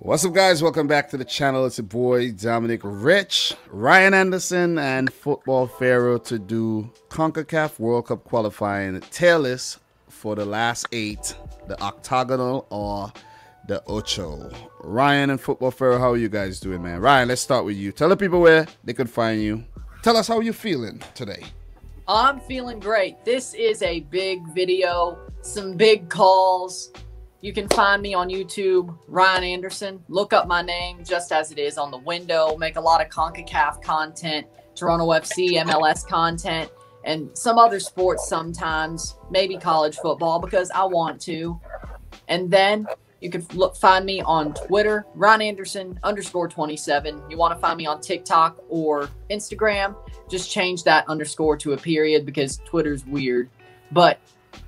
What's up, guys? Welcome back to the channel. It's your boy Dominic Rich, Ryan Anderson, and Football Pharoah to do Concacaf World Cup qualifying tier list for the last 8, the Octagonal or the Ocho. Ryan and Football Pharoah, how are you guys doing, man? Ryan, let's start with you. Tell the people where they could find you. Tell us how you're feeling today. I'm feeling great. This is a big video, some big calls. You can find me on YouTube, Ryan Anderson. Look up my name just as it is on the window. Make a lot of CONCACAF content, Toronto FC, MLS content, and some other sports sometimes, maybe college football because I want to. And then you can find me on Twitter, Ryan Anderson _27. You want to find me on TikTok or Instagram, just change that underscore to a period because Twitter's weird. But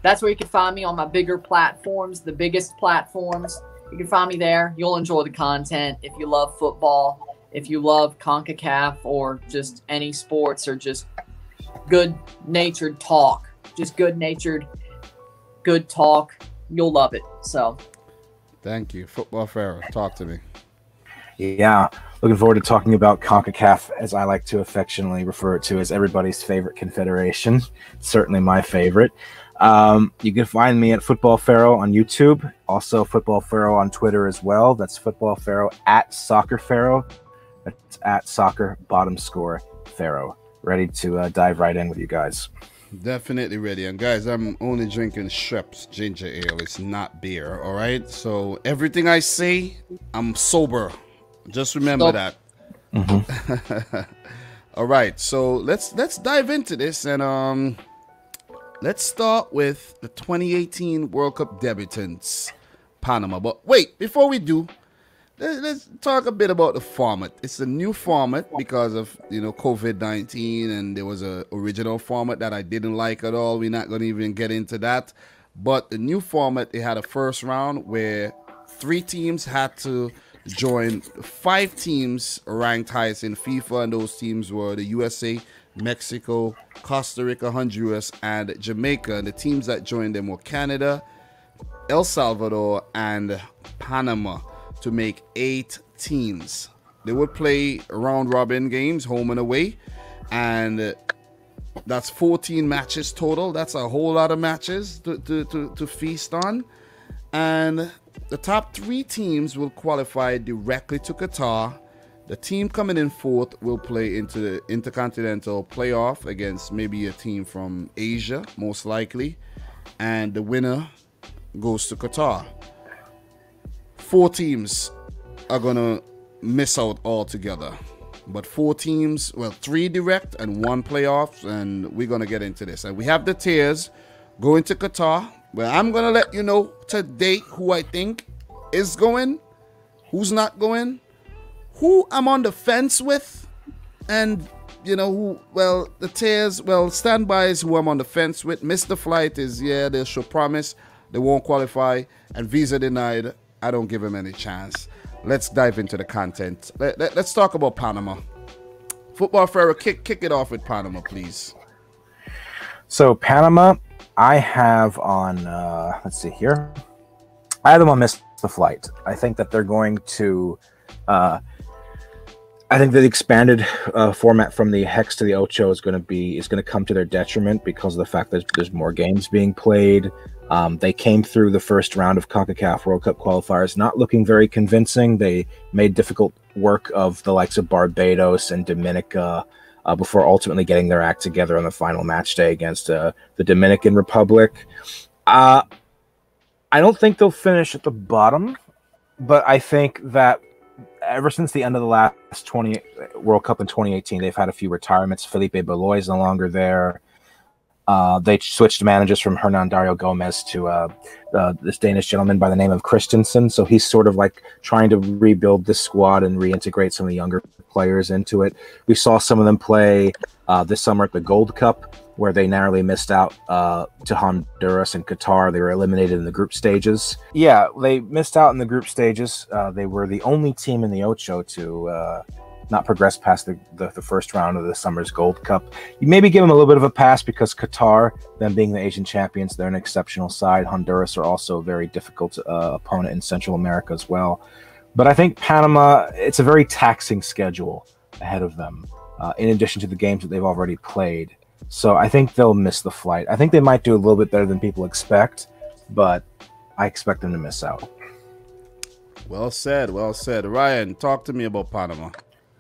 that's where you can find me on my bigger platforms, the biggest platforms. You can find me there. You'll enjoy the content if you love football, if you love CONCACAF or just any sports or just good-natured talk. Just good-natured, good talk. You'll love it. So, thank you. Football Pharoah, talk to me. Yeah, looking forward to talking about CONCACAF, as I like to affectionately refer it to as everybody's favorite confederation. Certainly my favorite. You can find me at Football Pharoah on YouTube, also Football Pharoah on Twitter as well. That's Football Pharoah at Soccer Pharoah. That's at Soccer Pharoah. Ready to dive right in with you guys. Definitely ready. And guys, I'm only drinking Schweppes ginger ale. It's not beer, all right? So everything I say, I'm sober. Just remember that. Mm-hmm. All right, so let's dive into this, and let's start with the 2018 World Cup debutants, Panama. But wait, before we do, let's talk a bit about the format. It's a new format because of, COVID-19, and there was a original format that I didn't like at all. We're not going to even get into that. But the new format, they had a first round where 3 teams had to join 5 teams ranked highest in FIFA, and those teams were the USA, Mexico, Costa Rica, Honduras, and Jamaica. And the teams that joined them were Canada, El Salvador, and Panama, to make 8 teams. They would play round-robin games, home and away, and that's 14 matches total. That's a whole lot of matches to feast on. And the top 3 teams will qualify directly to Qatar. The team coming in 4th will play into the Intercontinental playoff against maybe a team from Asia, most likely. And the winner goes to Qatar. 4 teams are going to miss out altogether. But 4 teams, well, 3 direct and 1 playoff. And we're going to get into this. And we have the tiers going to Qatar. Well, I'm going to let you know today who I think is going, who's not going, who I'm on the fence with, and who, well, the tiers, well, standby is who I'm on the fence with. Mr. Flight is, yeah, they'll show promise, they won't qualify, and visa denied, I don't give him any chance. Let's dive into the content. Let's talk about Panama. Football Pharoah, kick it off with Panama, please. So Panama, I have on, let's see here. I have them on Miss the Flight. I think that they're going to, I think the expanded format from the Hex to the Ocho is going to come to their detriment because of the fact that there's more games being played. They came through the first round of CONCACAF World Cup qualifiers not looking very convincing. They made difficult work of the likes of Barbados and Dominica before ultimately getting their act together on the final match day against the Dominican Republic. I don't think they'll finish at the bottom, but I think that ever since the end of the last World Cup in 2018, they've had a few retirements. Felipe Beloy is no longer there. They switched managers from Hernan Dario Gomez to this Danish gentleman by the name of Christensen. So he's sort of like trying to rebuild this squad and reintegrate some of the younger players into it. We saw some of them play this summer at the Gold Cup, where they narrowly missed out to Honduras and Qatar. They were eliminated in the group stages. Yeah, they missed out in the group stages. They were the only team in the Ocho to not progress past the first round of the summer's Gold Cup. You maybe give them a little bit of a pass because Qatar, them being the Asian champions, they're an exceptional side. Honduras are also a very difficult opponent in Central America as well. But I think Panama, it's a very taxing schedule ahead of them, in addition to the games that they've already played. So I think they'll miss the flight. I think they might do a little bit better than people expect, but I expect them to miss out. Well said, well said. Ryan, talk to me about Panama.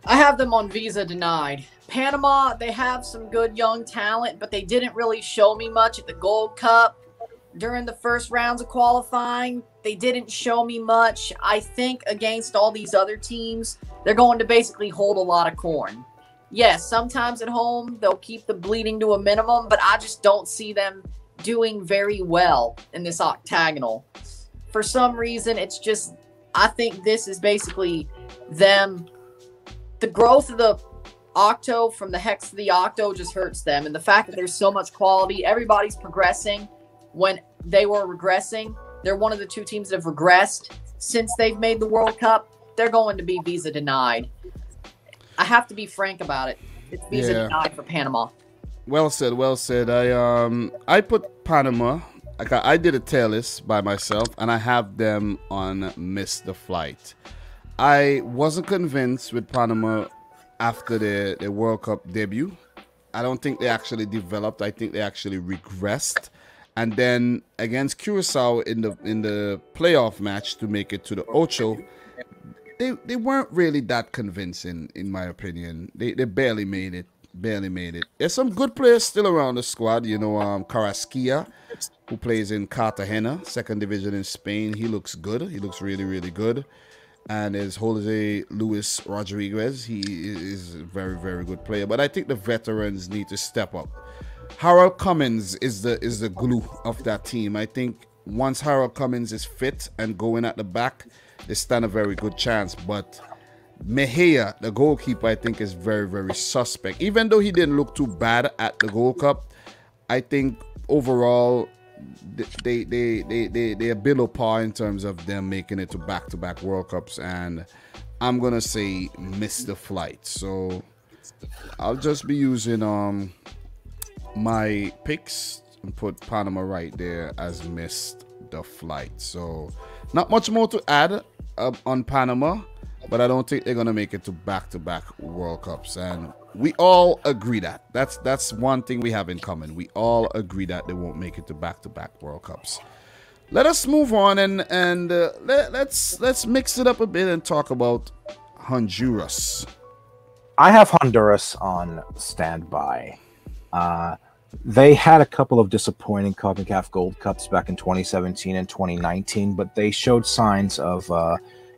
I have them on visa denied. Panama, they have some good young talent, but they didn't really show me much at the Gold Cup. During the first rounds of qualifying, they didn't show me much. I think against all these other teams, they're going to basically hold a lot of corn. Yes, sometimes at home, they'll keep the bleeding to a minimum, but I just don't see them doing very well in this octagonal. For some reason, it's just, I think this is basically them. The growth of the octo from the hex to the octo just hurts them. And the fact that there's so much quality, everybody's progressing when they were regressing. They're one of the two teams that have regressed since they've made the World Cup. They're going to be visa denied. I have to be frank about it. It's visa denied for Panama. Well said, well said. I put Panama, I did a tier list by myself, and I have them on miss the flight. I wasn't convinced with Panama after the World Cup debut. I don't think they actually developed. I think they actually regressed. And then against Curacao in the playoff match to make it to the Ocho, they weren't really that convincing, in my opinion. They barely made it. Barely made it. There's some good players still around the squad. You know, Carrasquilla, who plays in Cartagena, second division in Spain. He looks good. He looks really, really good. And there's Jose Luis Rodriguez. He is a very, very good player. But I think the veterans need to step up. Harold Cummins is the glue of that team. I think once Harold Cummins is fit and going at the back, they stand a very good chance. But Mejia, the goalkeeper, I think is very, very suspect. Even though he didn't look too bad at the Gold Cup, I think overall they're below par in terms of them making it to back-to-back World Cups, and I'm gonna say miss the flight. So I'll just be using my picks and put Panama right there as missed the flight. So not much more to add on Panama, but I don't think they're gonna make it to back-to-back World Cups, and we all agree that. That's one thing we have in common. We all agree that they won't make it to back-to-back World Cups. Let us move on and let's mix it up a bit and talk about Honduras. I have Honduras on standby. They had a couple of disappointing CONCACAF Gold Cups back in 2017 and 2019, but they showed signs of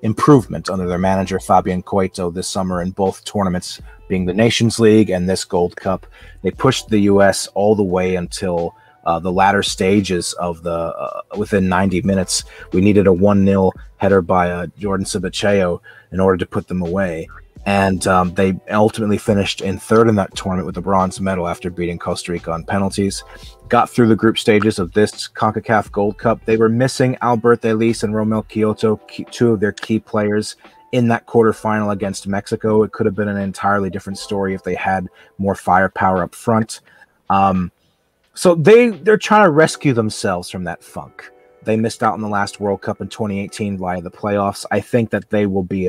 improvement under their manager Fabian Coito this summer in both tournaments, being the Nations League and this Gold Cup. They pushed the U.S. all the way until the latter stages of the within 90 minutes. We needed a 1-0 header by Jordan Cibacheo in order to put them away. And they ultimately finished in third in that tournament with a bronze medal after beating Costa Rica on penalties. Got through the group stages of this CONCACAF Gold Cup. They were missing Albert Elise and Romel Kyoto, two of their key players, in that quarterfinal against Mexico. It could have been an entirely different story if they had more firepower up front. So they're trying to rescue themselves from that funk. They missed out in the last World Cup in 2018 via the playoffs. I think that they will be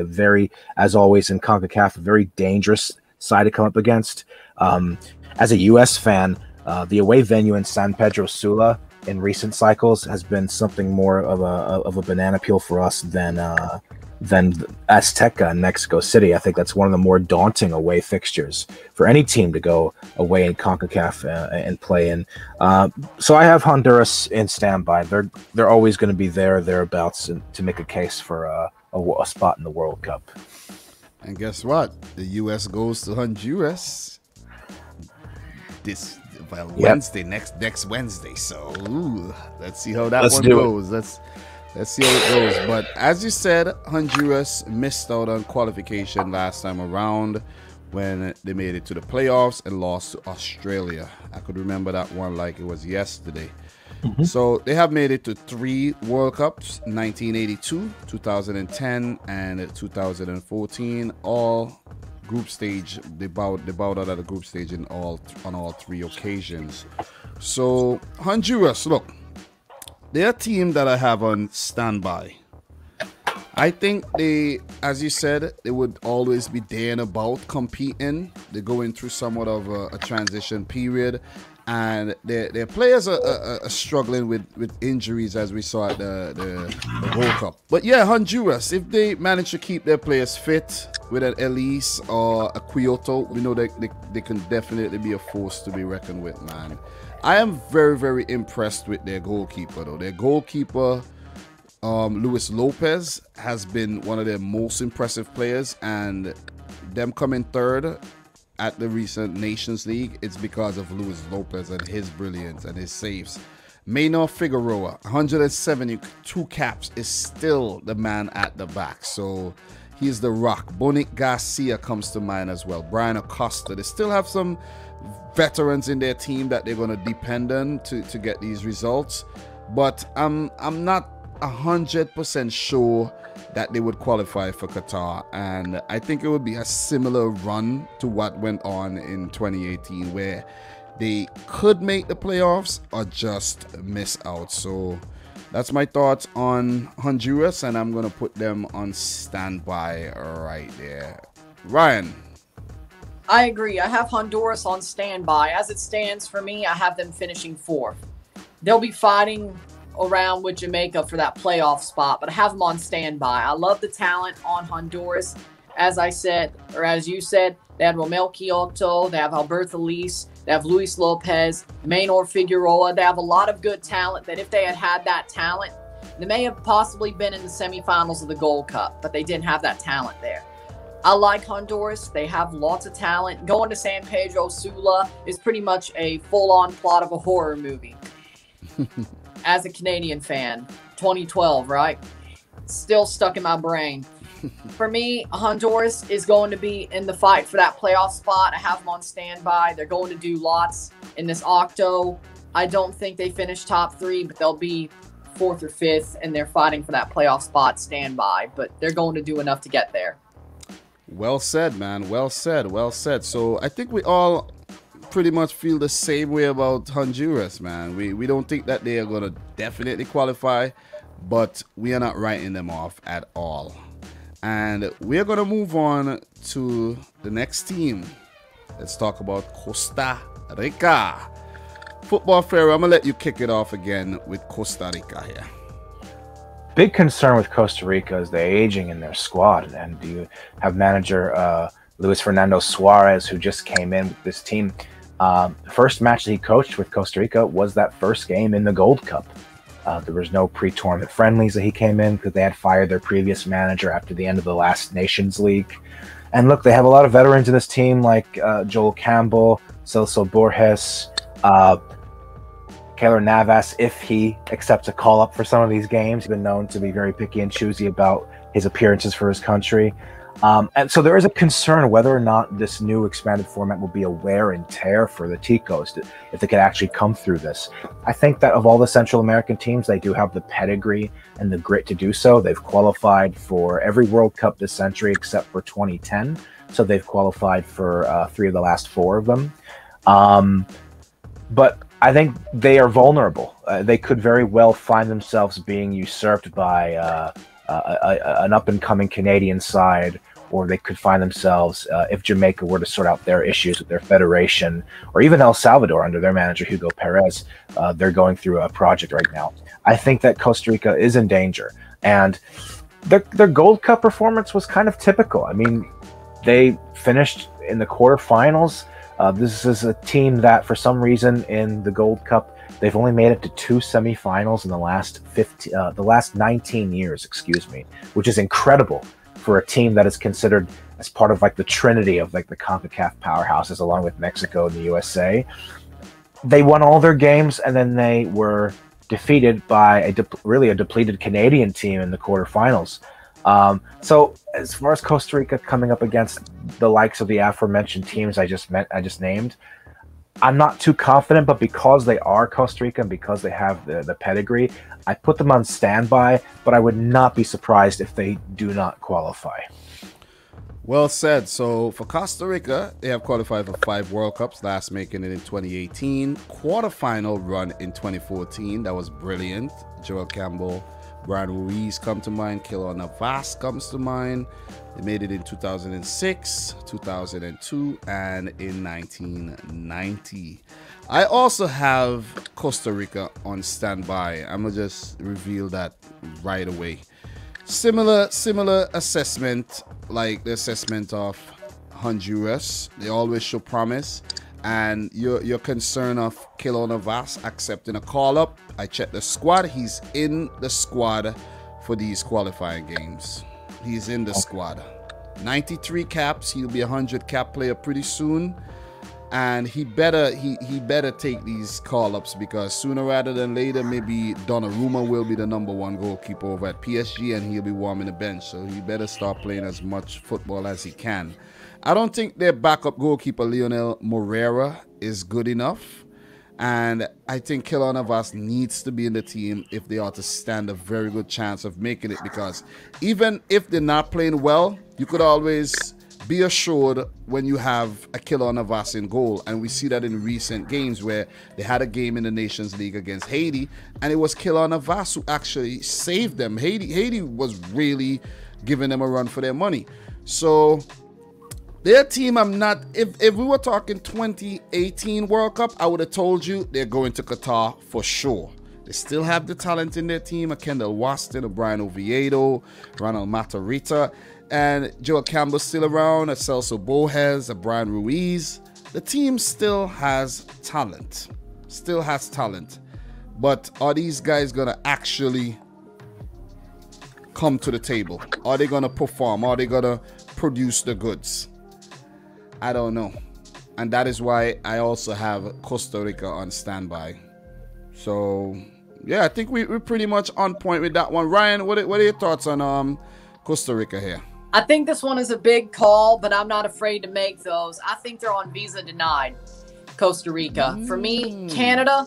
as always in CONCACAF, a very dangerous side to come up against. As a U.S. fan, the away venue in San Pedro Sula in recent cycles has been something more of a banana peel for us than Azteca in Mexico City. I think that's one of the more daunting away fixtures for any team to go away in CONCACAF and play in. So I have Honduras in standby. They're always going to be thereabouts to make a case for a spot in the World Cup. And guess what? The U.S. goes to Honduras Wednesday, next Wednesday. So let's see how that one goes. Let's see how it goes. But as you said, Honduras missed out on qualification last time around when they made it to the playoffs and lost to Australia. I could remember that one like it was yesterday. Mm-hmm. So they have made it to 3 World Cups, 1982, 2010, and 2014. All group stage. They bowed out at the group stage on all 3 occasions. So Honduras, look. They're a team that I have on standby. I think they, as you said, they would always be there and about competing. They're going through somewhat of a transition period, and their players are struggling with injuries, as we saw at the World Cup. But yeah, Honduras, if they manage to keep their players fit with an Elise or a Kyoto, we know that they can definitely be a force to be reckoned with, man. I am very, very impressed with their goalkeeper, though. Their goalkeeper, Luis Lopez, has been one of their most impressive players, and them coming third at the recent Nations League, it's because of Luis Lopez and his brilliance and his saves. Maynor Figueroa, 172 caps, is still the man at the back, so he's the rock. Bonic Garcia comes to mind as well. Brian Acosta. They still have some veterans in their team that they're going to depend on to get these results, but I'm not 100% sure that they would qualify for Qatar, and I think it would be a similar run to what went on in 2018, where they could make the playoffs or just miss out. So that's my thoughts on Honduras, and I'm going to put them on standby right there. Ryan? I agree. I have Honduras on standby. As it stands for me, I have them finishing fourth. They'll be fighting around with Jamaica for that playoff spot, but I have them on standby. I love the talent on Honduras. As I said, or as you said, they have Romel Kyoto, they have Alberto Elise, they have Luis Lopez, Maynor Figueroa. They have a lot of good talent that if they had had that talent, they may have possibly been in the semifinals of the Gold Cup, but they didn't have that talent there. I like Honduras. They have lots of talent. Going to San Pedro Sula is pretty much a full-on plot of a horror movie. As a Canadian fan, 2012, right? Still stuck in my brain. For me, Honduras is going to be in the fight for that playoff spot. I have them on standby. They're going to do lots in this Octo. I don't think they finish top three, but they'll be fourth or fifth, and they're fighting for that playoff spot standby. But they're going to do enough to get there. Well said, man. Well said. Well said. So I think we all pretty much feel the same way about Honduras, man. We don't think that they are going to definitely qualify, but we are not writing them off at all. And we're going to move on to the next team. Let's talk about Costa Rica. Football Pharoah, I'm going to let you kick it off again with Costa Rica here. Big concern with Costa Rica is the aging in their squad, and you have manager Luis Fernando Suarez, who just came in with this team. First match that he coached with Costa Rica was that first game in the Gold Cup. There was no pre-tournament friendlies that he came in because they had fired their previous manager after the end of the last Nations League. And look, they have a lot of veterans in this team, like Joel Campbell, Celso Borges, Keylor Navas, if he accepts a call-up for some of these games. He's been known to be very picky and choosy about his appearances for his country. And so there is a concern whether or not this new expanded format will be a wear and tear for the Ticos, if they could actually come through this. I think that of all the Central American teams, they do have the pedigree and the grit to do so. They've qualified for every World Cup this century except for 2010. So they've qualified for 3 of the last 4 of them. But I think they are vulnerable. They could very well find themselves being usurped by an up-and-coming Canadian side, or they could find themselves, if Jamaica were to sort out their issues with their federation, or even El Salvador under their manager Hugo Perez, they're going through a project right now. I think that Costa Rica is in danger, and their Gold Cup performance was kind of typical. I mean, they finished in the quarterfinals. This is a team that, for some reason, in the Gold Cup, they've only made it to 2 semifinals in the last 19 years, which is incredible for a team that is considered as part of like the trinity of like the Concacaf powerhouses, along with Mexico and the USA. They won all their games, and then they were defeated by a depleted Canadian team in the quarterfinals. So as far as Costa Rica coming up against the likes of the aforementioned teams I just named, I'm not too confident, but because they are Costa Rica and because they have the pedigree, I put them on standby, but I would not be surprised if they do not qualify. Well said. So for Costa Rica, they have qualified for 5 World Cups, last making it in 2018. Quarterfinal run in 2014. That was brilliant. Joel Campbell Brian Ruiz come to mind. Keylor Navas comes to mind. They made it in 2006, 2002, and in 1990. I also have Costa Rica on standby. I'm gonna just reveal that right away. Similar assessment, like the assessment of Honduras. They always show promise. And your concern of Keylor Navas accepting a call-up. I checked the squad. He's in the squad for these qualifying games. He's in the squad. 93 caps. He'll be a 100 cap player pretty soon. And he better take these call-ups, because sooner rather than later, maybe Donnarumma will be the #1 goalkeeper over at PSG, and he'll be warming the bench. So he better start playing as much football as he can. I don't think their backup goalkeeper, Lionel Moreira, is good enough. And I think Keylor Navas needs to be in the team if they are to stand a very good chance of making it, because even if they're not playing well, you could always be assured when you have a Keylor Navas in goal. And we see that in recent games where they had a game in the Nations League against Haiti, and it was Keylor Navas who actually saved them. Haiti was really giving them a run for their money. So their team, if we were talking 2018 World Cup, I would have told you they're going to Qatar for sure. They still have the talent in their team, a Kendall Waston, a Brian Oviedo, Ronald Matarrita, and Joel Campbell's still around, a Celso Bohez, a Brian Ruiz. The team still has talent. But are these guys going to actually come to the table? Are they going to perform? Are they going to produce the goods? I don't know. And that is why I also have Costa Rica on standby. So, yeah, I think we're pretty much on point with that one. Ryan, what are your thoughts on Costa Rica here? I think this one is a big call, but I'm not afraid to make those. I think they're on visa denied, Costa Rica. For me, Canada,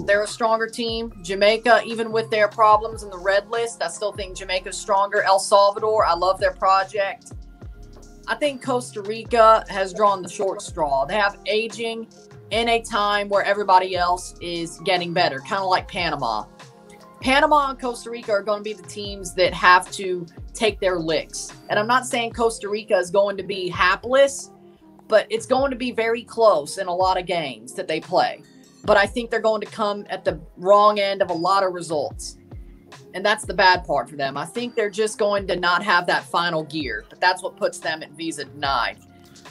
they're a stronger team. Jamaica, even with their problems in the red list, I still think Jamaica's stronger. El Salvador, I love their project. I think Costa Rica has drawn the short straw. They have aging in a time where everybody else is getting better, kind of like Panama. Panama and Costa Rica are going to be the teams that have to take their licks. And I'm not saying Costa Rica is going to be hapless, but it's going to be very close in a lot of games that they play. But I think they're going to come at the wrong end of a lot of results. And that's the bad part for them. I think they're just going to not have that final gear, but that's what puts them at visa denied.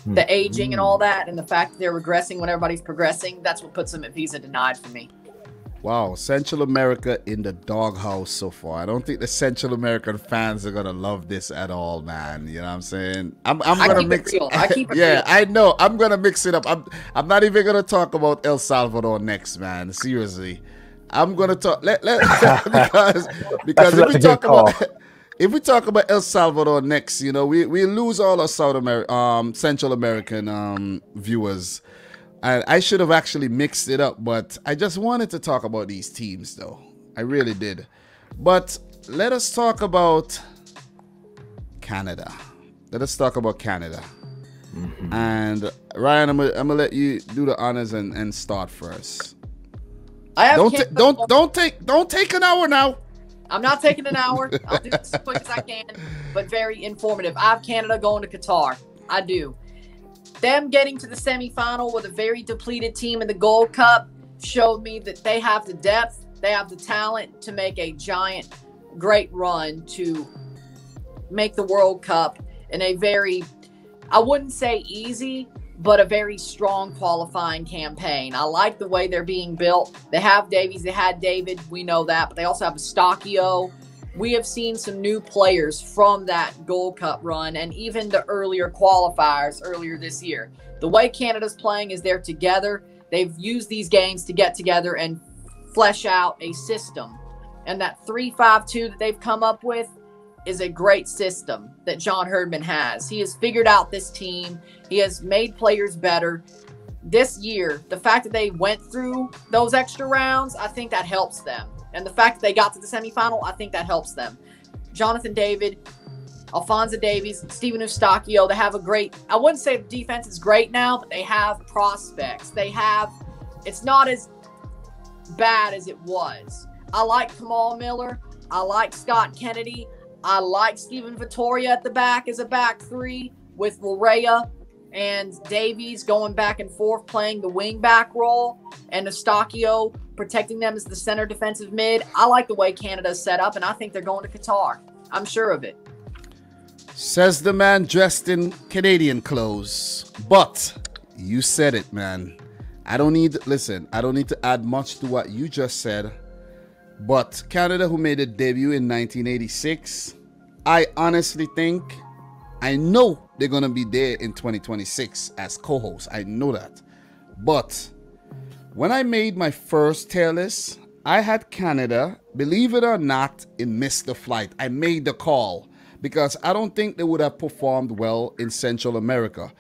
The aging and all that, and the fact that they're regressing when everybody's progressing, that's what puts them at visa denied for me. Wow, Central America in the doghouse so far. I don't think the Central American fans are gonna love this at all, man. You know what I'm saying? I'm gonna mix it. I keep it yeah, real. I know. I'm gonna mix it up. I'm not even gonna talk about El Salvador next, man. Seriously, I'm gonna talk because if we talk about El Salvador next, you know, we lose all our Central American viewers. I should have actually mixed it up, but I just wanted to talk about these teams, though. I really did. But let us talk about Canada. And Ryan, I'm gonna let you do the honors and start first. Don't take an hour now. I'm not taking an hour. I'll do this as quick as I can, but very informative. I have Canada going to Qatar. I do. Them getting to the semifinal with a very depleted team in the Gold Cup showed me that they have the depth, they have the talent to make a giant, great run to make the World Cup in a very, I wouldn't say easy, but a very strong qualifying campaign. I like the way they're being built. They have Davies, they had David, we know that, but they also have Eustachio. We have seen some new players from that Gold Cup run and even the earlier qualifiers earlier this year. The way Canada's playing is they're together. They've used these games to get together and flesh out a system. And that 3-5-2 that they've come up with is a great system that John Herdman has. He has figured out this team. He has made players better. This year, the fact that they went through those extra rounds, I think that helps them. And the fact that they got to the semifinal, I think that helps them. Jonathan David, Alphonso Davies, Steven Eustachio, they have a great, I wouldn't say the defense is great now, but they have prospects. It's not as bad as it was. I like Kamal Miller. I like Scott Kennedy. I like Steven Vittoria at the back as a back three with Larea and Davies going back and forth playing the wing back role and Eustachio protecting them as the center defensive mid. I like the way Canada's set up, and I think they're going to Qatar. I'm sure of it. Says the man dressed in Canadian clothes. But you said it, man. I don't need to add much to what you just said. But Canada, who made a debut in 1986, I honestly think, I know they're going to be there in 2026 as co-hosts. I know that. But when I made my first tier list, I had Canada, believe it or not, in Missed the Flight. I made the call because I don't think they would have performed well in Central America.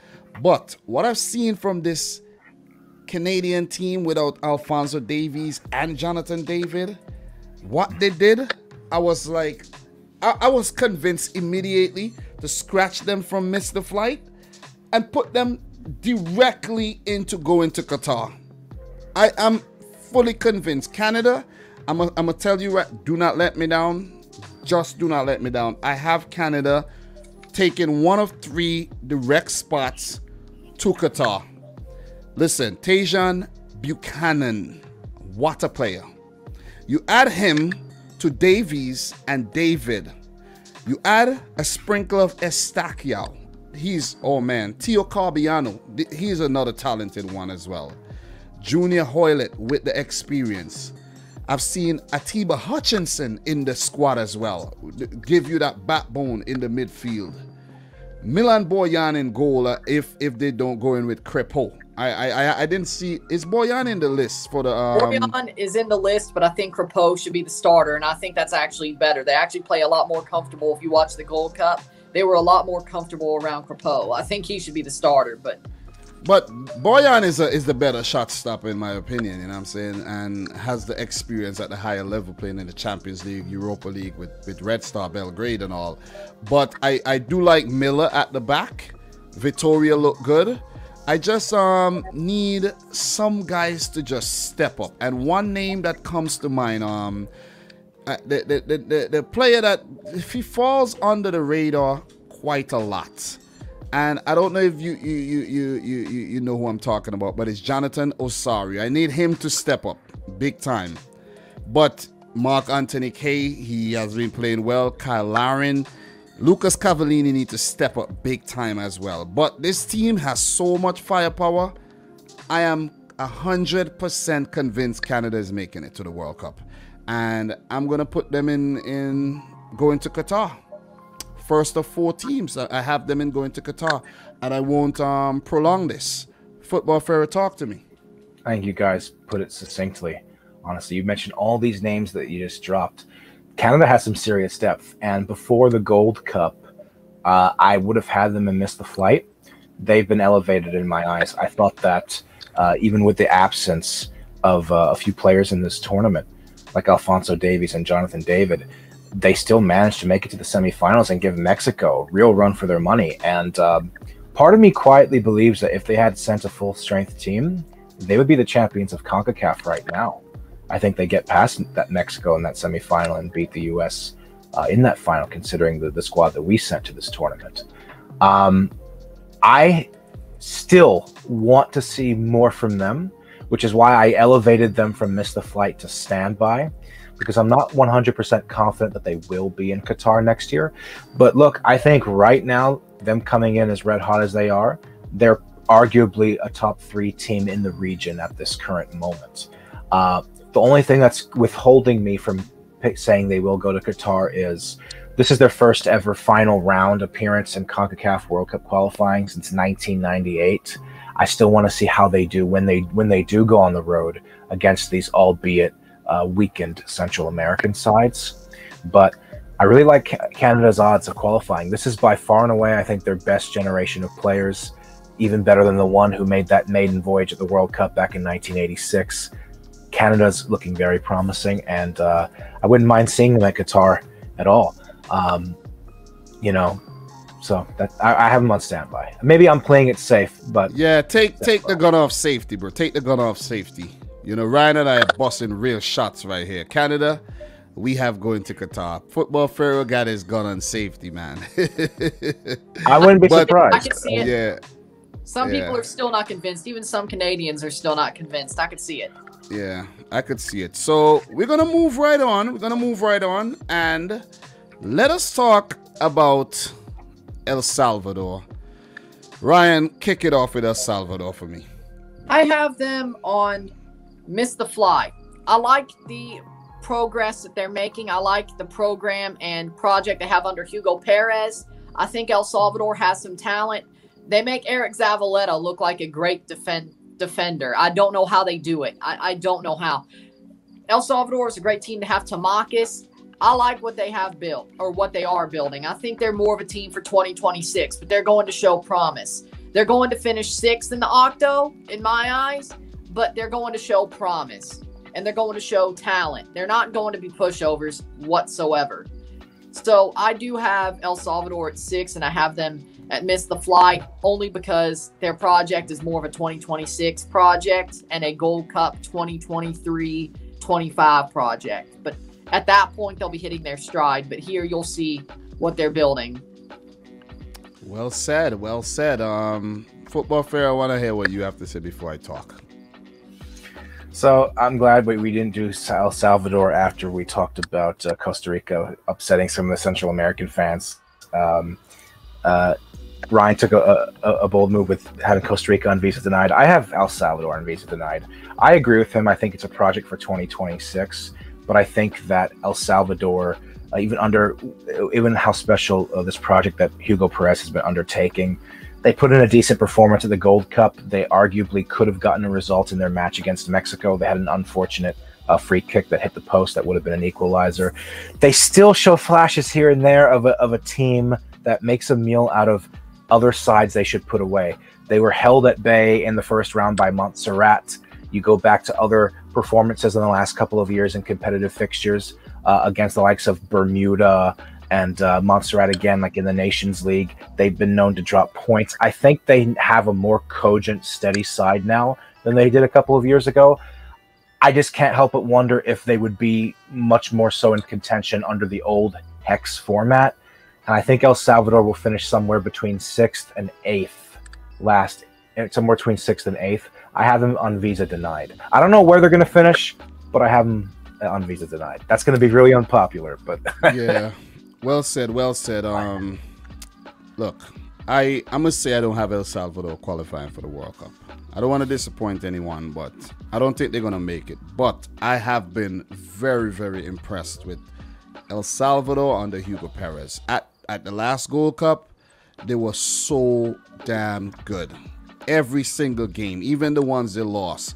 But what I've seen from this Canadian team without Alphonso Davies and Jonathan David, what they did, I was like, I was convinced immediately to scratch them from Missed the Flight and put them directly into going to Qatar. I am fully convinced. Canada, I'm going to tell you right, do not let me down. Just do not let me down. I have Canada taking one of 3 direct spots to Qatar. Listen, Tajon Buchanan, what a player. You add him to Davies and David. You add a sprinkle of Eustachio. He's, oh man, Tio Carbiano. He's another talented one as well. Junior Hoylett with the experience. I've seen Atiba Hutchinson in the squad as well. Give you that backbone in the midfield. Milan Boyan in goal if they don't go in with Crepeau. I didn't see, is Boyan in the list for the Boyan is in the list, but I think Crepeau should be the starter, and I think that's actually better. They actually play a lot more comfortable. If you watch the Gold Cup, they were a lot more comfortable around Crepeau. I think he should be the starter, but Boyan is the better shot stopper in my opinion, you know what I'm saying, and has the experience at the higher level playing in the Champions League, Europa League with Red Star Belgrade and all. But I do like Miller at the back. Vittoria looked good. I just need some guys to just step up. And one name that comes to mind, the player that, if he falls under the radar quite a lot, and I don't know if you know who I'm talking about, but it's Jonathan Osorio. I need him to step up big time. But Mark Anthony Kay, he has been playing well. Kyle Larin, Lucas Cavallini need to step up big time as well. But this team has so much firepower. I am 100% convinced Canada is making it to the World Cup. And I'm going to put them in going to Qatar. First of 4 teams, I have them in going to Qatar. And I won't prolong this. Football Pharoah, talk to me. I think you guys put it succinctly. Honestly, you mentioned all these names that you just dropped. Canada has some serious depth, and before the Gold Cup, I would have had them and missed the flight. They've been elevated in my eyes. I thought that even with the absence of a few players in this tournament, like Alphonso Davies and Jonathan David, they still managed to make it to the semifinals and give Mexico a real run for their money. And part of me quietly believes that if they had sent a full-strength team, they would be the champions of Concacaf right now. I think they get past that Mexico in that semifinal and beat the U.S. In that final, considering the squad that we sent to this tournament. I still want to see more from them, which is why I elevated them from Miss the Flight to Standby, because I'm not 100% confident that they will be in Qatar next year. But look, I think right now, them coming in as red hot as they are, they're arguably a top 3 team in the region at this current moment. The only thing that's withholding me from saying they will go to Qatar is this is their first ever final round appearance in CONCACAF World Cup qualifying since 1998. I still want to see how they do when they do go on the road against these albeit weakened Central American sides. But I really like Canada's odds of qualifying. This is by far and away, I think, their best generation of players, even better than the one who made that maiden voyage at the World Cup back in 1986. Canada's looking very promising, and I wouldn't mind seeing them at Qatar at all. So that I have them on standby. Maybe I'm playing it safe, but yeah, take the gun off safety, bro. Take the gun off safety. You know, Ryan and I are busting real shots right here. Canada, we have going to Qatar. Football Pharaoh got his gun on safety, man. I wouldn't be But- surprised. I can see it. Yeah, Some Yeah. people are still not convinced. Even some Canadians are still not convinced. I could see it. yeah, I could see it. So we're gonna move right on. And let us talk about El Salvador. Ryan, kick it off with El Salvador for me. I have them on Miss the Fly. I like the progress that they're making. I like the program and project they have under Hugo Perez. I think El Salvador has some talent. They make Eric Zavaleta look like a great defender. I don't know how they do it. I don't know how. El Salvador is a great team to have. Tamakis. I like what they have built or what they are building. I think they're more of a team for 2026, but they're going to show promise. They're going to finish 6th in the Octo, in my eyes, but they're going to show promise, and they're going to show talent. They're not going to be pushovers whatsoever. So I do have El Salvador at 6, and I have them at Miss the Flight only because their project is more of a 2026 project and a Gold Cup 2023-25 project. But at that point, they'll be hitting their stride. But here you'll see what they're building. Well said. Well said. Football Fair, I want to hear what you have to say before I talk. So I'm glad we didn't do El Salvador after we talked about Costa Rica upsetting some of the Central American fans. Ryan took a bold move with having Costa Rica on visa denied. I have El Salvador on visa denied. I agree with him. I think it's a project for 2026, but I think that El Salvador, even how special this project that Hugo Perez has been undertaking, they put in a decent performance at the Gold Cup. They arguably could have gotten a result in their match against Mexico. They had an unfortunate free kick that hit the post that would have been an equalizer. They still show flashes here and there of a team that makes a meal out of other sides they should put away. They were held at bay in the first round by Montserrat. You go back to other performances in the last couple of years in competitive fixtures against the likes of Bermuda and Montserrat again, like in the Nations League. They've been known to drop points. I think they have a more cogent, steady side now than they did a couple of years ago. I just can't help but wonder if they would be much more so in contention under the old Hex format. And I think El Salvador will finish somewhere between 6th and 8th somewhere between 6th and 8th. I have them on visa denied. I don't know where they're going to finish, but I have them on visa denied. That's going to be really unpopular, but Yeah. Well said. Well said. Look, I must say I don't have El Salvador qualifying for the World Cup. I don't want to disappoint anyone, but I don't think they're going to make it. But I have been very, very impressed with El Salvador under Hugo Perez. At the last Gold Cup, they were so damn good. Every single game, even the ones they lost,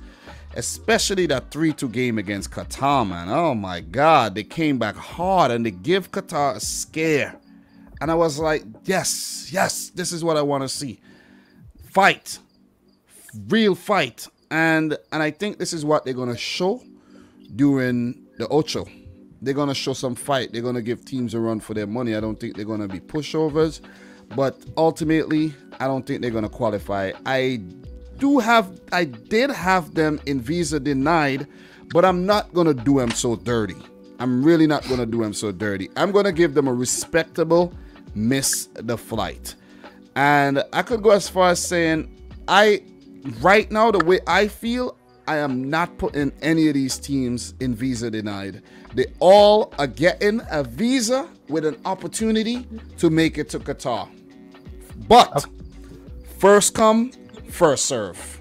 especially that 3-2 game against Qatar, man. Oh my God, they came back hard and they give Qatar a scare. And I was like, yes, this is what I want to see. Fight. Real fight. And I think this is what they're going to show during the Ocho. They're going to show some fight. They're going to give teams a run for their money. I don't think they're going to be pushovers. But ultimately, I don't think they're going to qualify. I did have them in visa denied, but I'm not going to do them so dirty. I'm really not going to do them so dirty. I'm going to give them a respectable miss the flight. And I could go as far as saying, right now, the way I feel, I am not putting any of these teams in visa denied. They all are getting a visa with an opportunity to make it to Qatar. But first come, first serve.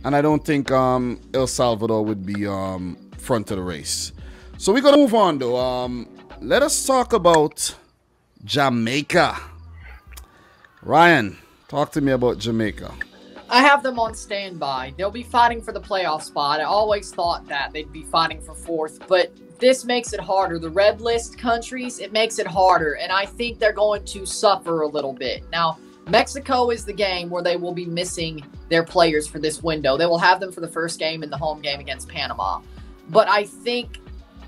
And I don't think El Salvador would be front of the race. So we're going to move on, though. Let us talk about Jamaica. Ryan, talk to me about Jamaica. I have them on standby. They'll be fighting for the playoff spot. I always thought that they'd be fighting for 4th, but this makes it harder. The red list countries, it makes it harder, and I think they're going to suffer a little bit. Now, Mexico is the game where they will be missing their players for this window. They will have them for the first game and the home game against Panama. But I think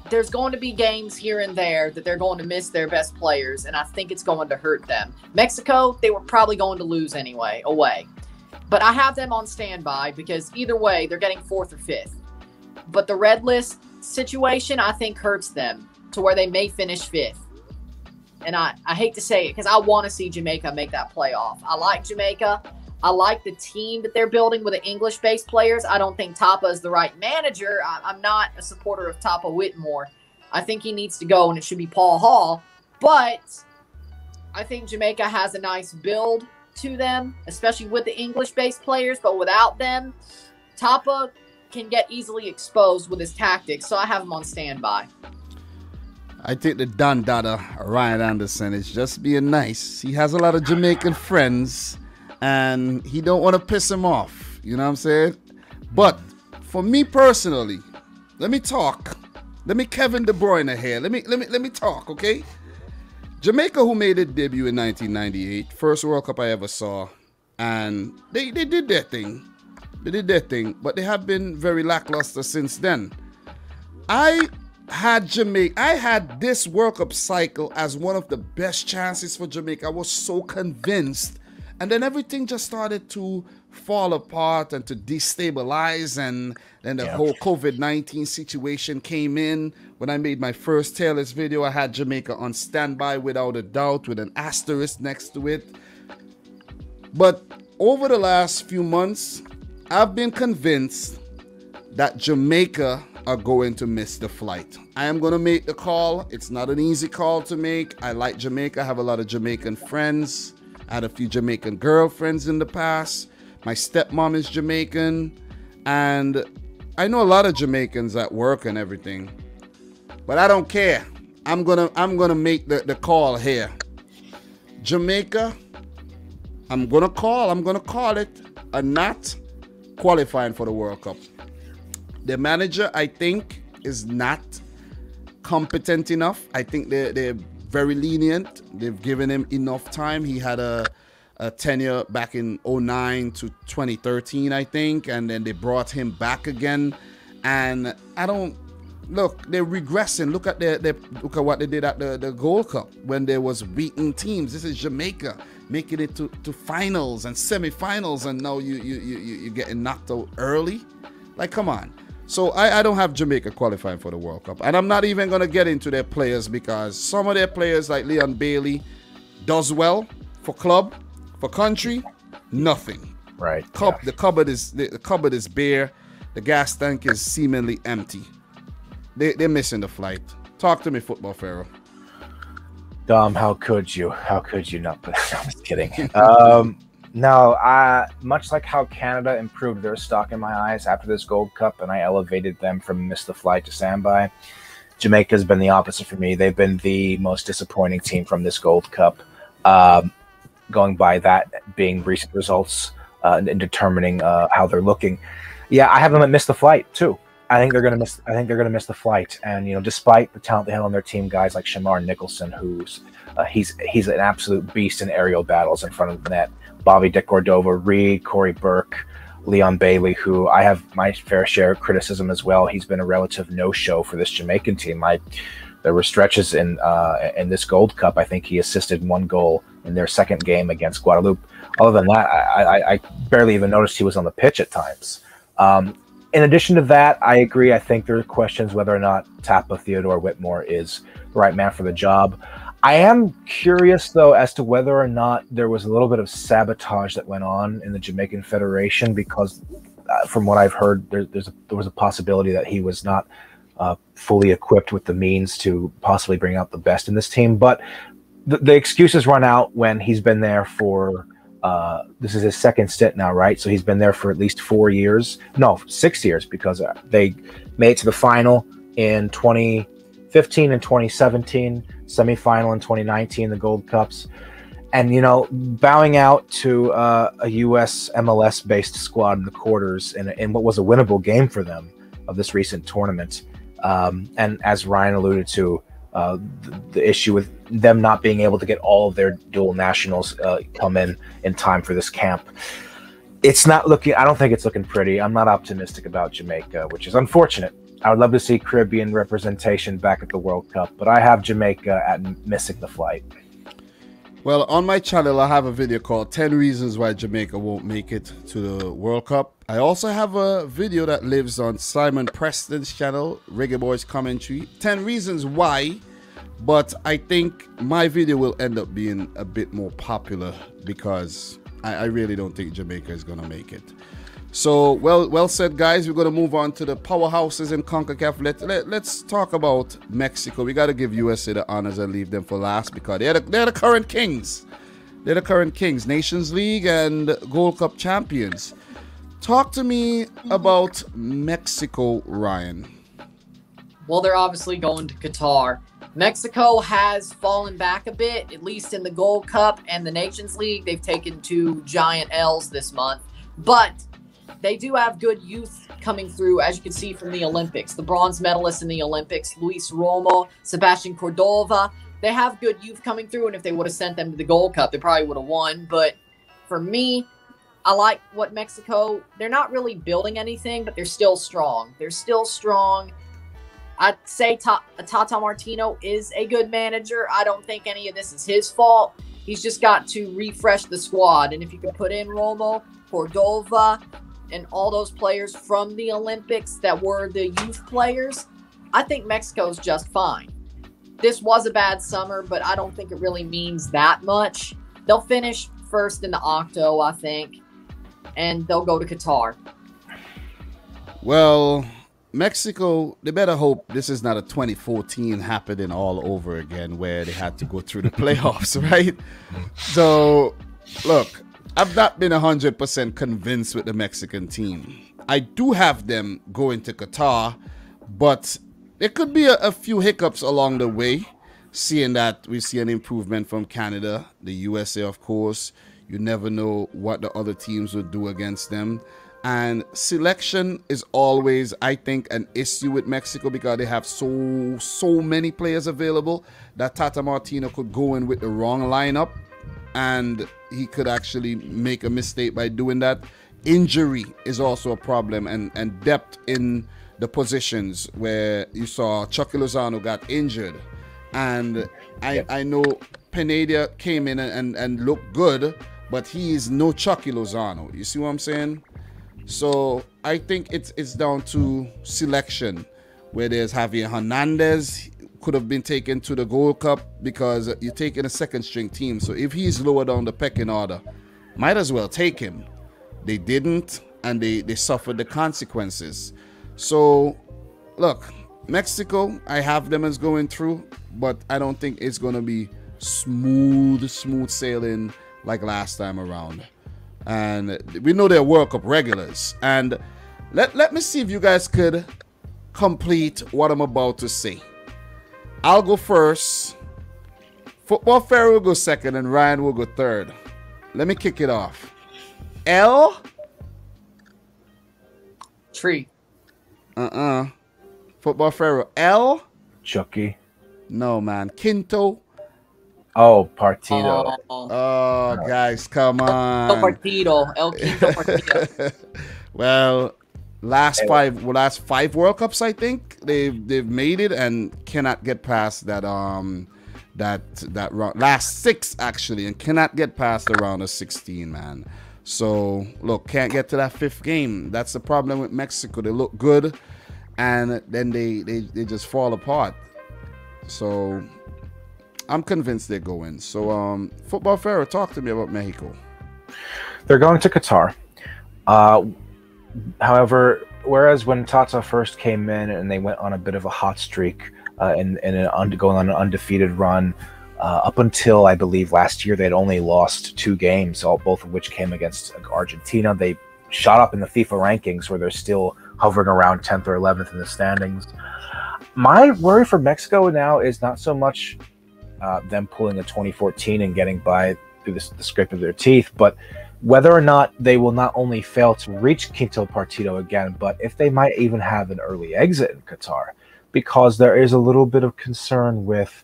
there's going to be games here and there that they're going to miss their best players, and I think it's going to hurt them. Mexico, they were probably going to lose anyway, away. But I have them on standby because either way, they're getting 4th or 5th. But the red list situation, I think, hurts them to where they may finish 5th. And I hate to say it because I want to see Jamaica make that playoff. I like Jamaica. I like the team that they're building with the English-based players. I don't think Tapa is the right manager. I'm not a supporter of Tapa Whitmore. I think he needs to go, and it should be Paul Hall. But I think Jamaica has a nice build to them, especially with the English-based players. But without them, Tapa can get easily exposed with his tactics. So I have him on standby. I think the Don Dada, Ryan Anderson, is just being nice. He has a lot of Jamaican friends, and he don't want to piss him off. You know what I'm saying? But for me personally, let me talk. Let me Kevin De Bruyne here. Let me talk, okay? Jamaica, who made their debut in 1998, first World Cup I ever saw, and they did their thing. They did their thing, but they have been very lackluster since then. I had this World Cup cycle as one of the best chances for Jamaica. I was so convinced. And then everything just started to fall apart and to destabilize. And then the whole COVID-19 situation came in. When I made my first TIERLIST video, I had Jamaica on standby without a doubt, with an asterisk next to it. But over the last few months, I've been convinced that Jamaica are going to miss the flight. I am going to make the call. It's not an easy call to make. I like Jamaica. I have a lot of Jamaican friends. I had a few Jamaican girlfriends in the past. My stepmom is Jamaican. And I know a lot of Jamaicans at work and everything. But I don't care. I'm gonna make the call here. Jamaica, I'm gonna call it a not qualifying for the World Cup. The manager, I think, is not competent enough. I think they're very lenient. They've given him enough time. He had a tenure back in 2009 to 2013, I think, and then they brought him back again. And I don't look. They're regressing. Look at what they did at the Gold Cup when there was beaten teams. This is Jamaica making it to finals and semifinals, and now you're getting knocked out early. Like, come on. So I don't have Jamaica qualifying for the World Cup. And I'm not even going to get into their players, because some of their players, like Leon Bailey, does well for club, for country, nothing. Right. The cupboard is bare. The gas tank is seemingly empty. They're missing the flight. Talk to me, football Pharoah. Dom, how could you? How could you not? I'm just kidding. No, much like how Canada improved their stock in my eyes after this Gold Cup, and I elevated them from miss the flight to standby, Jamaica's been the opposite for me. They've been the most disappointing team from this Gold Cup, going by that being recent results and determining how they're looking. Yeah, I have them at miss the flight too. I think they're gonna miss the flight, and despite the talent they have on their team, guys like Shamar Nicholson, who's he's an absolute beast in aerial battles in front of the net. Bobby De Cordova, Reed, Corey Burke, Leon Bailey, who I have my fair share of criticism as well. He's been a relative no-show for this Jamaican team. There were stretches in this Gold Cup. I think he assisted one goal in their second game against Guadeloupe. Other than that, I barely even noticed he was on the pitch at times. In addition to that, I agree. I think there are questions whether or not Tapa Theodore Whitmore is the right man for the job. I am curious, though, as to whether or not there was a little bit of sabotage that went on in the Jamaican Federation, because from what I've heard, there was a possibility that he was not fully equipped with the means to possibly bring out the best in this team. But the excuses run out when he's been there for this is his second stint now, right? So he's been there for at least 4 years. No, 6 years, because they made it to the final in 2015 and 2017, semifinal in 2019, the Gold Cups. And, bowing out to a U.S. MLS-based squad in the quarters in what was a winnable game for them of this recent tournament. And as Ryan alluded to, the issue with them not being able to get all of their dual nationals come in time for this camp. It's not looking, I don't think it's looking pretty. I'm not optimistic about Jamaica, which is unfortunate. I would love to see Caribbean representation back at the World Cup, but I have Jamaica at missing the flight. Well, on my channel, I have a video called 10 Reasons Why Jamaica Won't Make It to the World Cup. I also have a video that lives on Simon Preston's channel, Reggae Boys Commentary. 10 reasons why, but I think my video will end up being a bit more popular because I really don't think Jamaica is going to make it. So, well said, guys. We're going to move on to the powerhouses in CONCACAF. Let's talk about Mexico. We got to give USA the honors and leave them for last because they're the current kings. They're the current kings, Nations League and Gold Cup champions. Talk to me about Mexico, Ryan. Well, they're obviously going to Qatar. Mexico has fallen back a bit, at least in the Gold Cup and the Nations League. They've taken 2 giant L's this month. But they do have good youth coming through, as you can see from the Olympics. The bronze medalists in the Olympics, Luis Romo, Sebastian Cordova. They have good youth coming through, and if they would have sent them to the Gold Cup, they probably would have won. But for me, I like what Mexico, they're not really building anything, but they're still strong. They're still strong. I'd say Tata Martino is a good manager. I don't think any of this is his fault. He's just got to refresh the squad. And if you can put in Romo, Cordova, and all those players from the Olympics that were the youth players, I think Mexico's just fine. This was a bad summer, but I don't think it really means that much. They'll finish first in the Octo, I think. And they'll go to Qatar. Well, Mexico, they better hope this is not a 2014 happening all over again where they had to go through the playoffs, right? So, look, I've not been 100% convinced with the Mexican team. I do have them going to Qatar, but there could be a few hiccups along the way, seeing that we see an improvement from Canada, the USA, of course. You never know what the other teams would do against them. And selection is always, I think, an issue with Mexico because they have so many players available that Tata Martino could go in with the wrong lineup and he could actually make a mistake by doing that. Injury is also a problem, and depth in the positions where you saw Chucky Lozano got injured. And I know Pineda came in and looked good, but he is no Chucky Lozano. You see what I'm saying? So I think it's down to selection, where there's Javier Hernandez could have been taken to the Gold Cup because you're taking a second string team. So if he's lower down the pecking order, might as well take him. They didn't, and they suffered the consequences. So look, Mexico, I have them as going through, but I don't think it's going to be smooth sailing like last time around. And we know they're World Cup regulars. And let me see if you guys could complete what I'm about to say. I'll go first. Football Pharoah will go second, and Ryan will go third. Let me kick it off. L. Tree. Football Pharoah. L. Chucky. No, man. Quinto. Oh, Partido. Oh, guys, come on. El Partido. El Quinto Partido. Well, last five World Cups, I think they've made it and cannot get past that that round. Last 6 actually, and cannot get past the round of 16, man. So look, can't get to that 5th game. That's the problem with Mexico. They look good, and then they just fall apart. So I'm convinced they're going. So Football Pharoah, talk to me about Mexico. They're going to Qatar. However, whereas when Tata first came in and they went on a bit of a hot streak going on an undefeated run, up until I believe last year, they'd only lost 2 games, both of which came against Argentina. They shot up in the FIFA rankings where they're still hovering around 10th or 11th in the standings. My worry for Mexico now is not so much them pulling a 2014 and getting by through the scrape of their teeth, but whether or not they will not only fail to reach Quinto Partido again, but if they might even have an early exit in Qatar, because there is a little bit of concern with,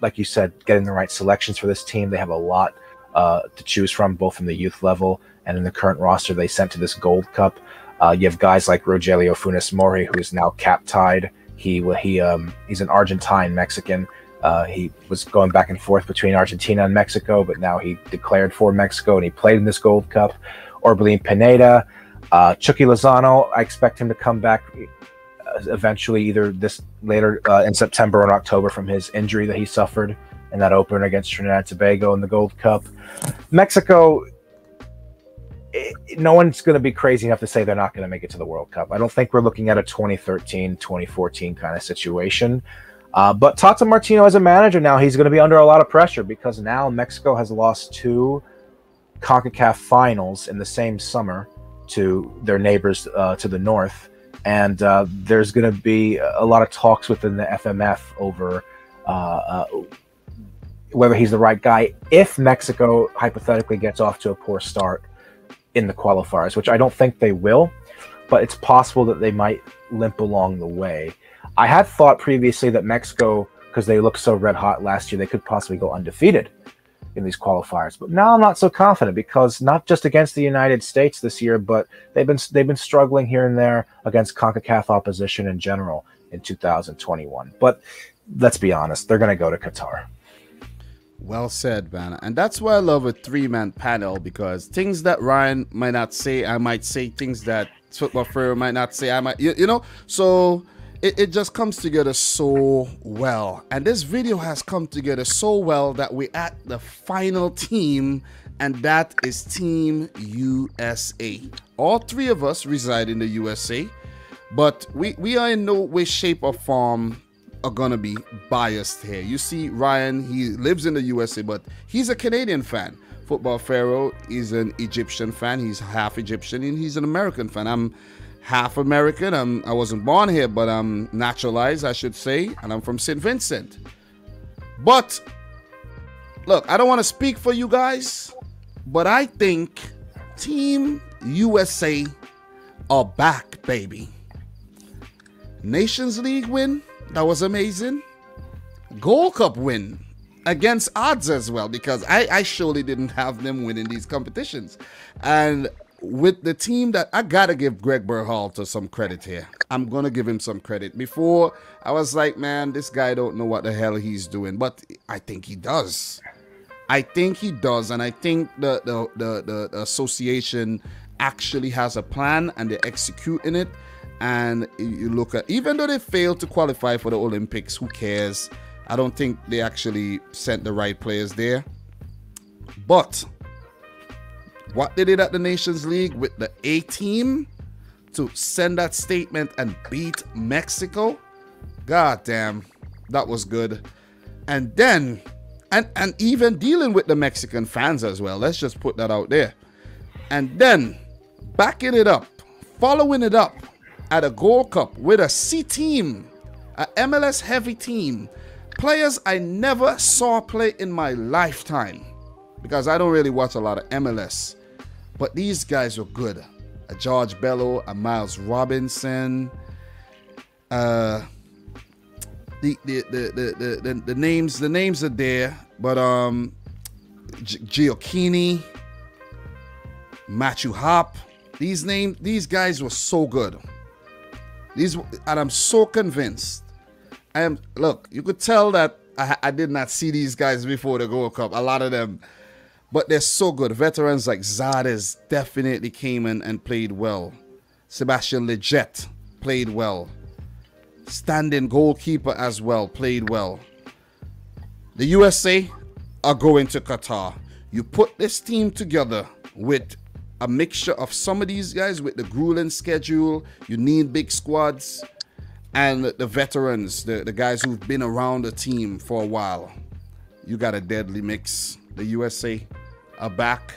like you said, getting the right selections for this team. They have a lot to choose from, both from the youth level and in the current roster they sent to this Gold Cup. You have guys like Rogelio Funes Mori, who is now cap-tied. He's an Argentine Mexican. He was going back and forth between Argentina and Mexico, but now he declared for Mexico and he played in this Gold Cup. Orbelín Pineda, Chucky Lozano, I expect him to come back eventually, either this later in September or in October from his injury that he suffered in that opener against Trinidad and Tobago in the Gold Cup. Mexico, no one's going to be crazy enough to say they're not going to make it to the World Cup. I don't think we're looking at a 2013, 2014 kind of situation. But Tata Martino as a manager now, he's going to be under a lot of pressure because now Mexico has lost 2 CONCACAF finals in the same summer to their neighbors to the north. And there's going to be a lot of talks within the FMF over whether he's the right guy if Mexico hypothetically gets off to a poor start in the qualifiers, which I don't think they will, but it's possible that they might limp along the way. I had thought previously that Mexico, because they looked so red hot last year, they could possibly go undefeated in these qualifiers. But now I'm not so confident because not just against the United States this year, but they've been struggling here and there against CONCACAF opposition in general in 2021. But let's be honest, they're going to go to Qatar. Well said, man. And that's why I love a 3-man panel, because things that Ryan might not say, I might say. Things that Football Pharoah might not say, I might, you know. So it just comes together so well. And this video has come together so well that we're at the final team, and that is Team USA. All 3 of us reside in the USA, but we are in no way, shape, or form are gonna be biased here. You see, Ryan, he lives in the USA, but he's a Canadian fan. Football Pharoah is an Egyptian fan. He's half Egyptian, and he's an American fan. I'm half American. I wasn't born here, but I'm naturalized, I should say, and I'm from St. Vincent. But look, I don't want to speak for you guys, but I think Team USA are back, baby. Nations League win, that was amazing. Gold Cup win against odds as well, because I surely didn't have them winning these competitions. And with the team that, I gotta give Greg Berhalter some credit here. I'm gonna give him some credit. Before, I was like, man, this guy don't know what the hell he's doing, but I think he does. I think he does, and I think the association actually has a plan and they're executing it. And you look at, even though they failed to qualify for the Olympics, who cares? I don't think they actually sent the right players there. But what they did at the Nations League with the A team to send that statement and beat Mexico, god damn, that was good. And then, and even dealing with the Mexican fans as well, let's just put that out there. And then backing it up, following it up at a Gold Cup with a C team, a MLS heavy team, players I never saw play in my lifetime, because I don't really watch a lot of MLS, but these guys were good. A George Bello, a Miles Robinson, the names are there, but Gioacchini, Matthew Hop, these guys were so good. And I'm so convinced. Look, you could tell that I did not see these guys before the Gold Cup, a lot of them, but they're so good. Veterans like Zardes definitely came in and played well. Sebastian Leggett played well. Standing goalkeeper as well played well. The USA are going to Qatar. You put this team together with a mixture of some of these guys with the grueling schedule. You need big squads, and the veterans, the guys who've been around the team for a while. You got a deadly mix. The USA are back.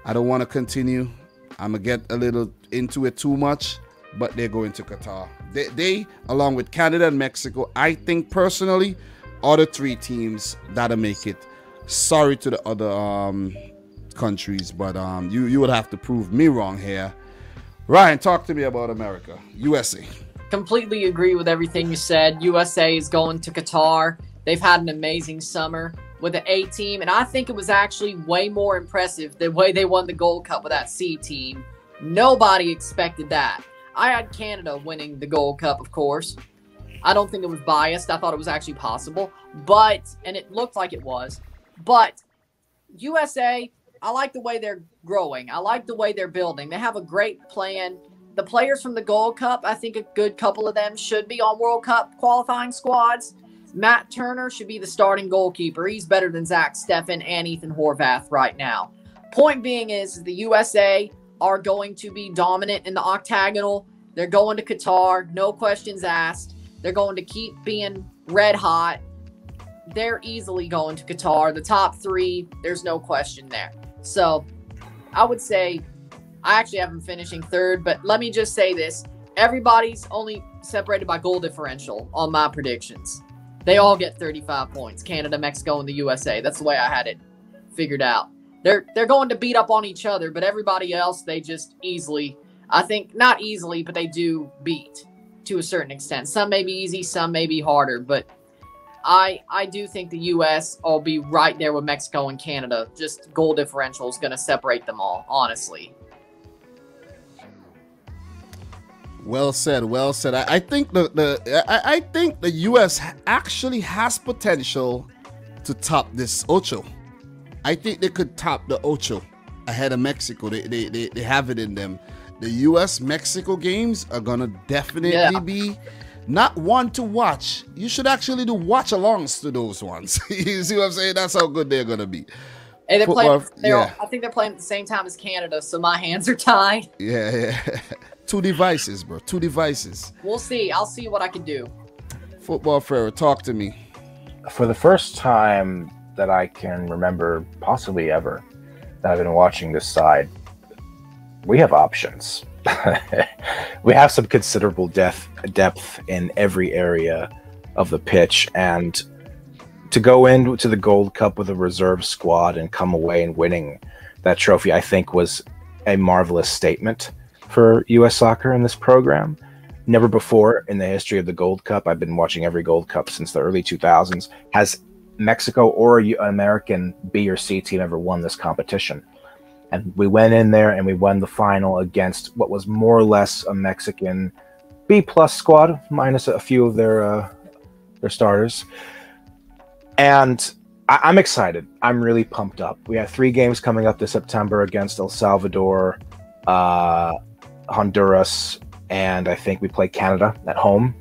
I don't want to continue. I'm going to get a little into it too much, but they're going to Qatar. They, along with Canada and Mexico, I think personally, are the 3 teams that'll make it. Sorry to the other countries, but you would have to prove me wrong here. Ryan, talk to me about America. USA. Completely agree with everything you said. USA is going to Qatar. They've had an amazing summer with the A team, and I think it was actually way more impressive the way they won the Gold Cup with that C team. Nobody expected that. I had Canada winning the Gold Cup, of course. I don't think it was biased. I thought it was actually possible, and it looked like it was. But USA, like the way they're growing. I like the way they're building. They have a great plan. The players from the Gold Cup, I think a good couple of them should be on World Cup qualifying squads. Matt Turner should be the starting goalkeeper. He's better than Zach Steffen and Ethan Horvath right now. Point being is the USA are going to be dominant in the Octagonal. They're going to Qatar, no questions asked. They're going to keep being red hot. They're easily going to Qatar. The top three, there's no question there. So I would say, I actually have them finishing third, but let me just say this. Everybody's only separated by goal differential on my predictions. They all get 35 points. Canada, Mexico, and the USA. That's the way I had it figured out. They're going to beat up on each other, but everybody else, they just easily, I think, not easily, but they do beat to a certain extent. Some may be easy, some may be harder, but I do think the U.S. will be right there with Mexico and Canada. Just goal differential is going to separate them all, honestly. Well said. Well said. I think I think the U.S. actually has potential to top this Ocho. I think they could top the Ocho ahead of Mexico. They have it in them. The U.S.-Mexico games are gonna definitely be not one to watch. You should actually do watch-alongs to those ones. You see what I'm saying? That's how good they're gonna be. And they're playing. I think they're playing at the same time as Canada, so my hands are tied. Yeah. 2 devices, bro. 2 devices. We'll see. I'll see what I can do. Football Pharoah, talk to me. For the first time that I can remember, possibly ever, that I've been watching this side, we have options. We have some considerable depth in every area of the pitch, and to go into the Gold Cup with a reserve squad and come away and winning that trophy, I think was a marvelous statement for U.S. soccer in this program. Never before in the history of the Gold Cup, I've been watching every Gold Cup since the early 2000s, has Mexico or an American B or C team ever won this competition. And we went in there and we won the final against what was more or less a Mexican B-plus squad, minus a few of their starters. And I'm excited. I'm really pumped up. We have 3 games coming up this September against El Salvador, Honduras, and I think we play Canada at home.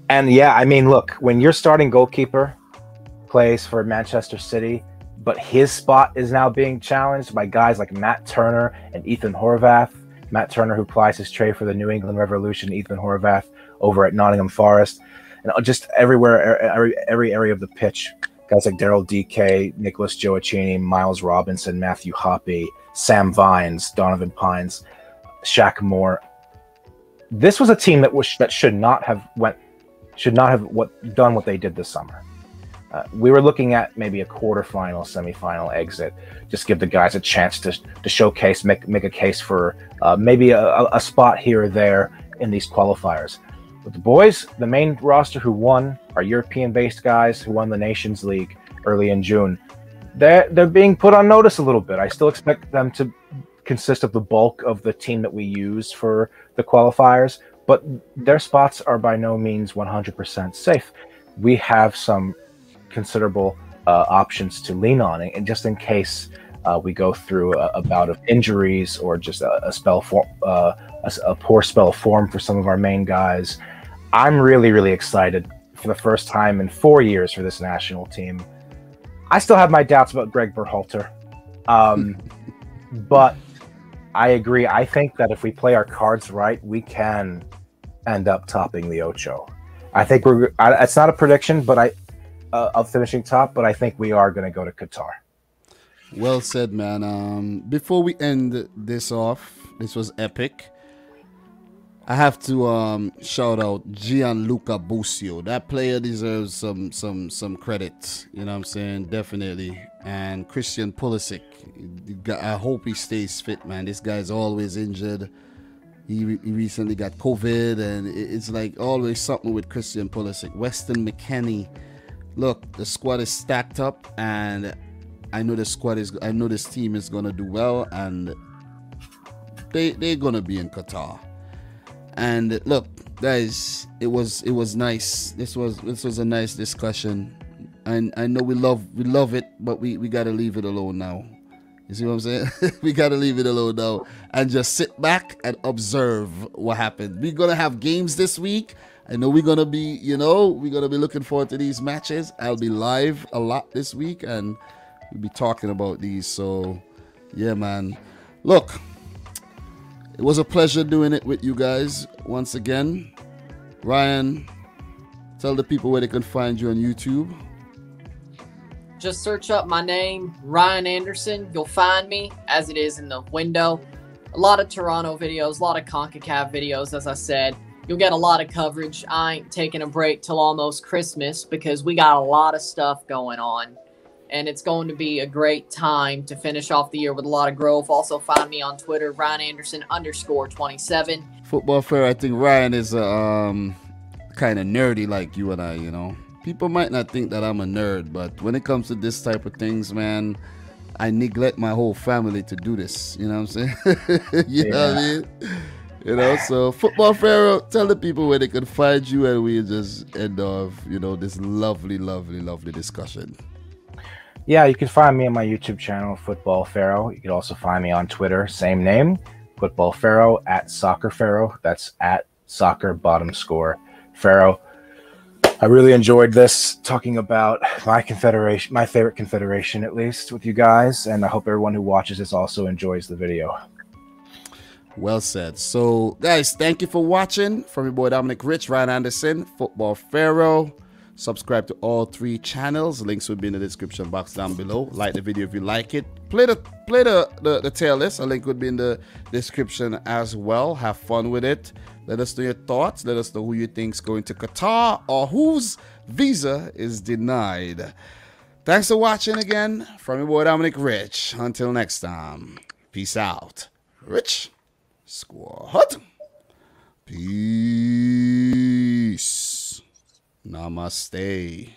And yeah, I mean, look, when your starting goalkeeper plays for Manchester City, but his spot is now being challenged by guys like Matt Turner and Ethan Horvath. Matt Turner, who plies his trade for the New England Revolution, Ethan Horvath over at Nottingham Forest, and just everywhere, every area of the pitch. Guys like Daryl DK, Nicholas Gioacchini, Miles Robinson, Matthew Hoppe, Sam Vines, Donovan Pines, Shaq Moore. This was a team that should not have done what they did this summer. We were looking at maybe a quarterfinal, semifinal exit. Just give the guys a chance to showcase, make a case for maybe a spot here or there in these qualifiers. But the boys, the main roster who won, are European-based guys who won the Nations League early in June. They're being put on notice a little bit. I still expect them to consist of the bulk of the team that we use for the qualifiers, but their spots are by no means 100% safe. We have some considerable options to lean on, and just in case we go through a bout of injuries or just a poor spell of form for some of our main guys. I'm really, really excited for the first time in 4 years for this national team. I still have my doubts about Greg Berhalter, but I agree. I think that if we play our cards right, we can end up topping the Ocho. I think it's not a prediction, but of finishing top, but I think we are going to go to Qatar. Well said, man. Before we end this off, this was epic. I have to shout out Gianluca Busio. That player deserves some credit. You know what I'm saying? Definitely. And Christian Pulisic. I hope he stays fit, man. This guy's always injured. He recently got COVID, and it's like always something with Christian Pulisic. Weston McKennie. Look, the squad is stacked up, and I know this team is gonna do well, and they're gonna be in Qatar. And look, guys, it was nice. This was a nice discussion, and I know we love it, but we gotta leave it alone now. You see what I'm saying? We got to leave it alone now and just sit back and observe what happened. We're going to have games this week. I know we're going to be, we're going to be looking forward to these matches. I'll be live a lot this week and we'll be talking about these. So, yeah, man. Look, it was a pleasure doing it with you guys once again. Ryan, tell the people where they can find you on YouTube. Just search up my name, Ryan Anderson. You'll find me as it is in the window. A lot of Toronto videos, a lot of Concacaf videos, as I said. You'll get a lot of coverage. I ain't taking a break till almost Christmas because we got a lot of stuff going on. And it's going to be a great time to finish off the year with a lot of growth. Also find me on Twitter, RyanAnderson_27. Football Fair, I think Ryan is kind of nerdy like you and I, People might not think that I'm a nerd, but when it comes to this type of things, man, I neglect my whole family to do this. You know what I'm saying? Know what I mean? So Football Pharaoh, tell the people where they can find you, and we just end off, this lovely, lovely, lovely discussion. Yeah, you can find me on my YouTube channel, Football Pharaoh. You can also find me on Twitter, same name, Football Pharaoh, @Soccer Pharaoh. That's @soccer_Pharaoh. I really enjoyed this, talking about my confederation, my favorite confederation at least, with you guys, and I hope everyone who watches this also enjoys the video. Well said. So, guys, thank you for watching. From your boy Dominic Rich, Ryan Anderson, Football Pharaoh. Subscribe to all 3 channels. Links will be in the description box down below. Like the video if you like it. Play the tier list. A link would be in the description as well. Have fun with it. Let us know your thoughts. Let us know who you think is going to Qatar or whose visa is denied. Thanks for watching again. From your boy Dominic Rich. Until next time. Peace out. Rich Squad. Peace. Namaste.